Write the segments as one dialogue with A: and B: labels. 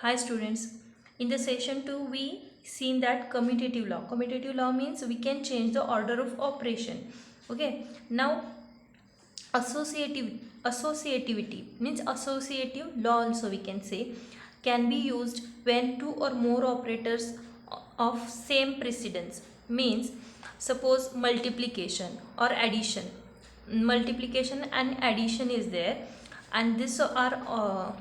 A: Hi students, in the session 2 we seen that commutative law. Commutative law means we can change the order of operation. Okay, now associativity means associative law also we can say can be used when two or more operators of same precedence means suppose multiplication or addition. Multiplication and addition is there and this are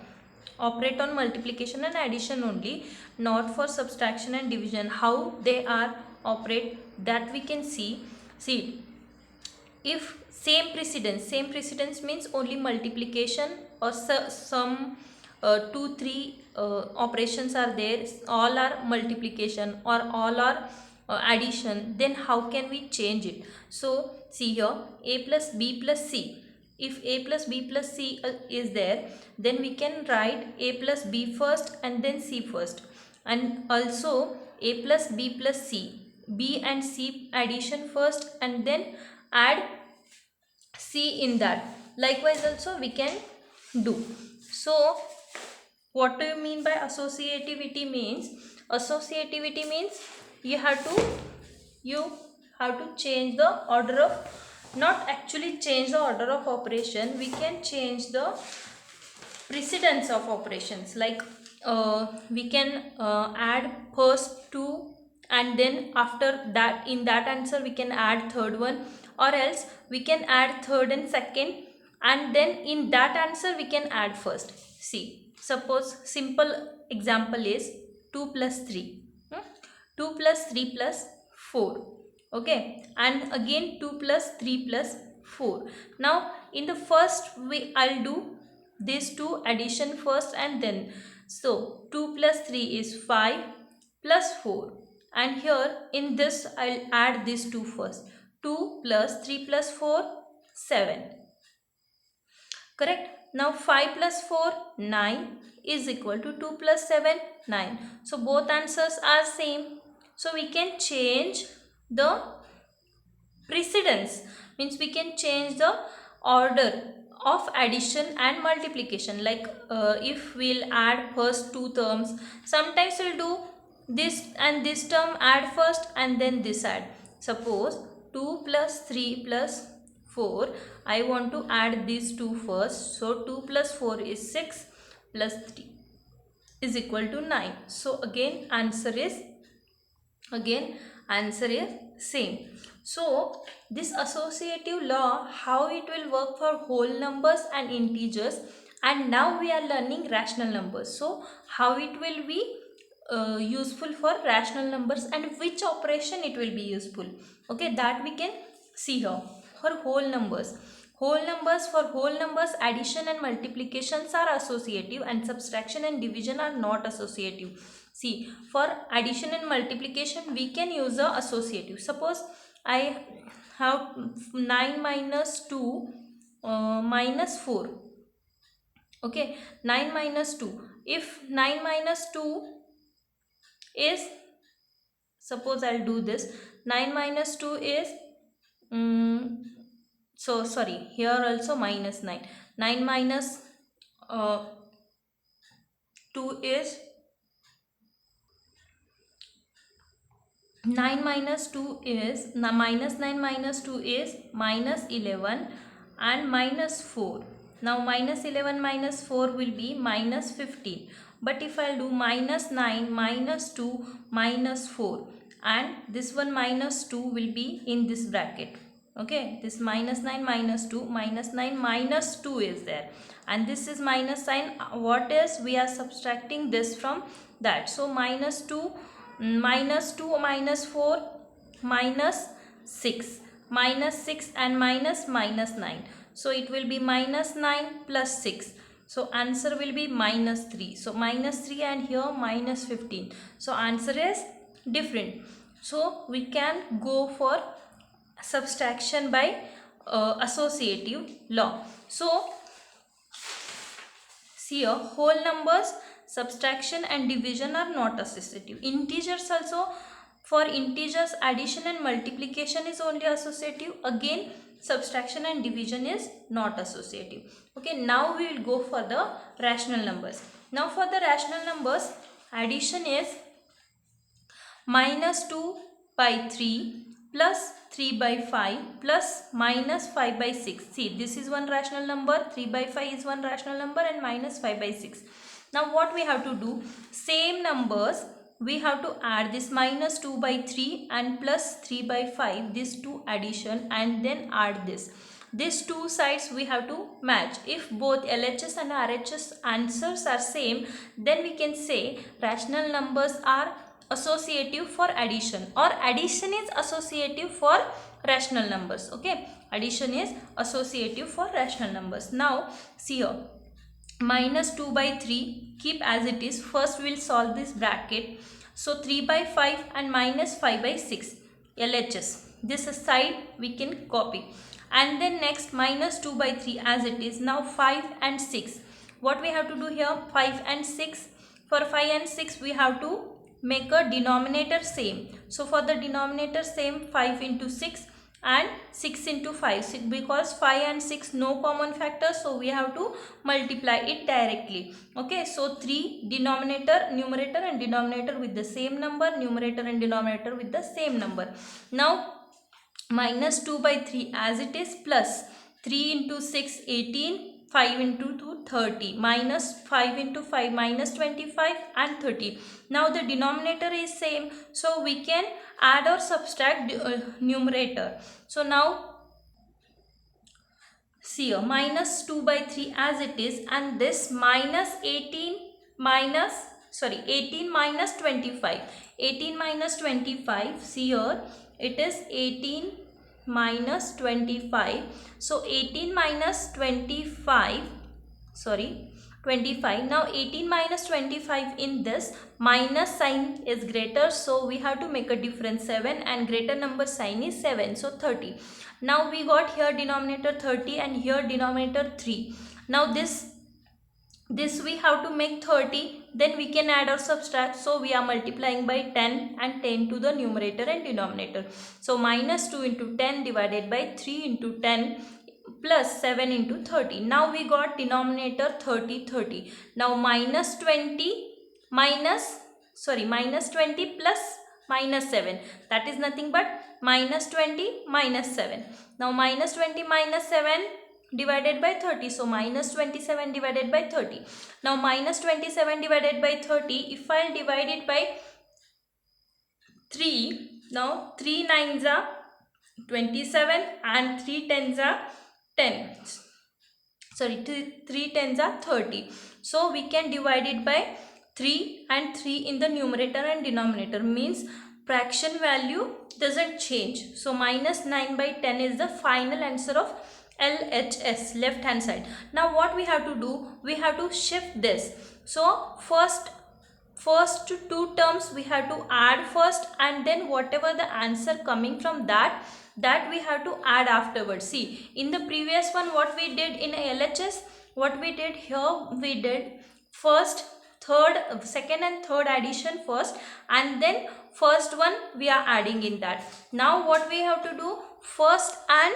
A: operate on multiplication and addition only, not for subtraction and division. How they are operate that we can see if same precedence means only multiplication or some 2 3 operations are there, all are multiplication or all are addition, then how can we change it? So see here, a plus b plus c. If a plus b plus c is there, then we can write a plus b first and then c first, and also a plus b plus c, b and c addition first and then add c in that. Likewise also we can do. So what do you mean by associativity? Associativity means you have to change the order of, not actually change the order of operation, we can change the precedence of operations. Like we can add first two and then after that in that answer we can add third one, or else we can add third and second and then in that answer we can add first. See, suppose simple example is 2 plus 3, 2 plus 3 plus 4, okay, and again 2 plus 3 plus 4. Now in the first way I'll do these two addition first and then, so 2 plus 3 is 5 plus 4, and here in this I'll add these two first. 2 plus 3 plus 4, 7. Correct? Now 5 plus 4, 9 is equal to 2 plus 7, 9. So both answers are same. So we can change the precedence, means we can change the order of addition and multiplication. Like if we'll add first two terms, sometimes we'll do this and this term add first and then this add. Suppose 2 plus 3 plus 4, I want to add these two first, so 2 plus 4 is 6 plus 3 is equal to 9. So again answer is same. So this associative law, how it will work for whole numbers and integers, and now we are learning rational numbers. So how it will be useful for rational numbers and which operation it will be useful, okay, that we can see here. For whole numbers, for whole numbers addition and multiplications are associative and subtraction and division are not associative. See, for addition and multiplication we can use a associative. Suppose I have 9 minus 2 minus 4, okay, 9 minus 2. If 9 minus 2 is, suppose I'll do this, 9 minus 2 is so sorry, here also minus 9. 9 minus 2 is 9 minus 2 is minus 9 minus 2 is minus 11 and minus 4. Now minus 11 minus 4 will be minus 15. But if I'll do minus 9 minus 2 minus 4, and this one minus 2 will be in this bracket. Okay, this minus 9 minus 2, minus 9 minus 2 is there, and this is minus sign. What is, we are subtracting this from that. So minus 2 minus 2 minus 4 minus 6, minus 6 and minus 9. So it will be minus 9 plus 6. So answer will be minus 3. So minus 3 and here minus 15. So answer is different. So we can go for subtraction by associative law. So see here, whole numbers, subtraction and division are not associative. Integers also, for integers addition and multiplication is only associative. Again subtraction and division is not associative. Okay, now we will go for the rational numbers. Now for the rational numbers, addition is minus 2 by 3 plus 3 by 5 plus minus 5 by 6. See, this is one rational number, 3 by 5 is one rational number, and minus 5 by 6. Now what we have to do, same numbers we have to add this minus 2 by 3 and plus 3 by 5, this two addition, and then add this. These two sides we have to match. If both LHS and RHS answers are same, then we can say rational numbers are associative for addition, or addition is associative for rational numbers. Okay, addition is associative for rational numbers. Now see here, minus 2 by 3 keep as it is. First we'll solve this bracket. So 3 by 5 and minus 5 by 6 LHS, this side we can copy, and then next minus 2 by 3 as it is. Now 5 and 6, what we have to do here, 5 and 6, for 5 and 6 we have to make a denominator same. So for the denominator same, 5 into 6 and 6 into 5, because 5 and 6 no common factor, so we have to multiply it directly. Okay, so 3 denominator, numerator and denominator with the same number, numerator and denominator with the same number. Now minus 2 by 3 as it is, plus 3 into 6 18, 5 into 2 30, minus 5 into 5 minus 25 and 30. Now the denominator is same, so we can add or subtract numerator. So now see here, minus 2 by 3 as it is, and this minus 18 minus 18 minus 25, 18 minus 25, see here it is 18 minus 25. So 18 minus 25, 25. Now 18 minus 25, in this minus sign is greater, so we have to make a difference 7, and greater number sign is 7, so 30. Now we got here denominator 30 and here denominator 3. Now this we have to make 30, then we can add or subtract, so we are multiplying by 10 and 10 to the numerator and denominator. So minus 2 into 10 divided by 3 into 10 plus 7 into 30. Now we got denominator 30. Now minus 20 plus minus 7, that is nothing but minus 20 minus 7. Now minus 20 minus 7 divided by 30, so minus 27 divided by 30. Now minus 27 divided by 30, if I'll divide it by 3, now 3 9s are 27 and 3 10s are 10. 3 10s are 30. So we can divide it by 3 and 3 in the numerator and denominator, means fraction value doesn't change. So minus 9 by 10 is the final answer of LHS, left hand side. Now what we have to do, we have to shift this. So first two terms we have to add first, and then whatever the answer coming from that we have to add afterwards. See, in the previous one what we did in LHS, what we did here, we did second and third addition first, and then first one we are adding in that. Now what we have to do, first and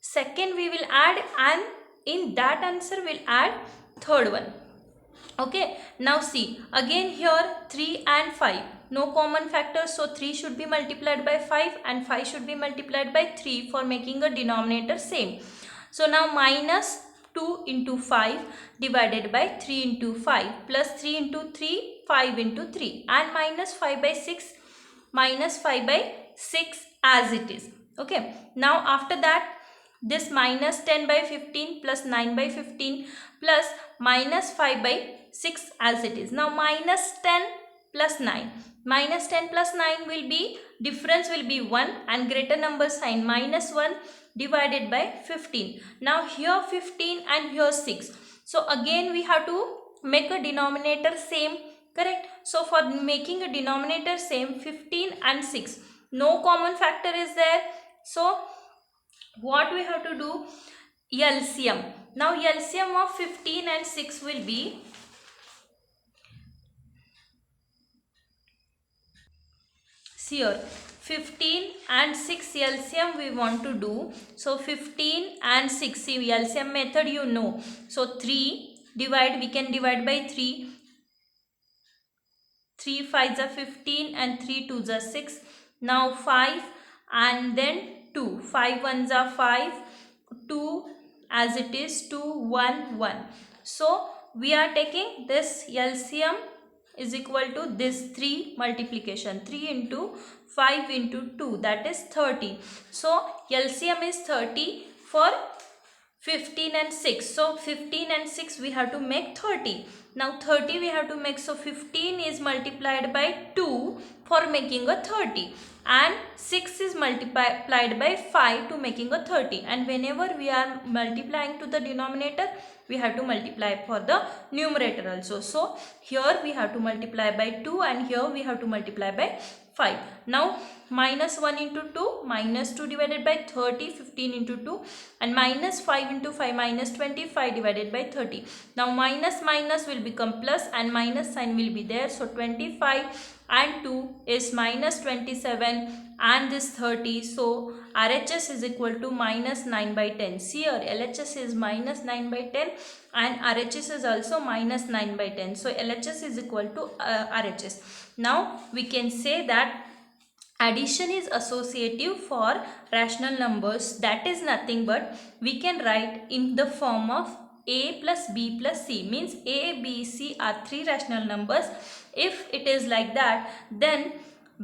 A: second we will add, and in that answer we'll add third one. Okay, now see, again here 3 and 5 no common factors, so 3 should be multiplied by 5 and 5 should be multiplied by 3 for making a denominator same. So now minus 2 into 5 divided by 3 into 5 plus 3 into 3, 5 into 3, and minus 5 by 6 as it is. Okay, now after that this minus 10 by 15 plus 9 by 15 plus minus 5 by 6 as it is. Now minus 10 plus 9. Minus 10 plus 9 will be, difference will be 1 and greater number sign minus 1 divided by 15. Now here 15 and here 6. So again we have to make a denominator same, correct? So for making a denominator same, 15 and 6. No common factor is there. So what we have to do, LCM. Now LCM of 15 and 6 will be, see here, 15 and 6 LCM we want to do. So 15 and 6, see LCM method you know. So 3 we can divide by 3 3 5s are 15 and 3 2s are 6. Now 5 and then 2. 5 1s are 5, 2 as it is 2 1 1. So we are taking this LCM is equal to this 3 multiplication, 3 into 5 into 2, that is 30. So LCM is 30 for 15 and 6. So 15 and 6 we have to make 30. Now 30 we have to make, so 15 is multiplied by 2 for making a 30 and 6 is multiplied by 5 to making a 30, and whenever we are multiplying to the denominator we have to multiply for the numerator also. So here we have to multiply by 2 and here we have to multiply by 5. Now minus 1 into 2, minus 2 divided by 30, 15 into 2, and minus 5 into 5, minus 25 divided by 30. Now minus minus will become plus and minus sign will be there. So 25 and 2 is minus 27 and this 30. So RHS is equal to minus 9 by 10. See here, LHS is minus 9 by 10 and RHS is also minus 9 by 10. So LHS is equal to RHS. Now we can say that addition is associative for rational numbers. That is nothing but we can write in the form of a plus b plus c, means a, b, c are 3 rational numbers. If it is like that, then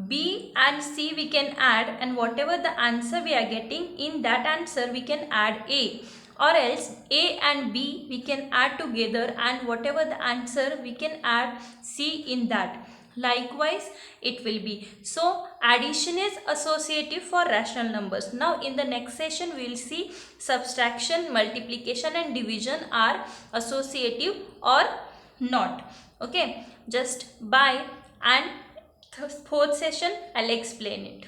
A: b and c we can add, and whatever the answer we are getting, in that answer we can add a, or else a and b we can add together, and whatever the answer we can add c in that. Likewise it will be. So addition is associative for rational numbers. Now in the next session we will see subtraction, multiplication and division are associative or not. Okay, just bye, and fourth session I'll explain it.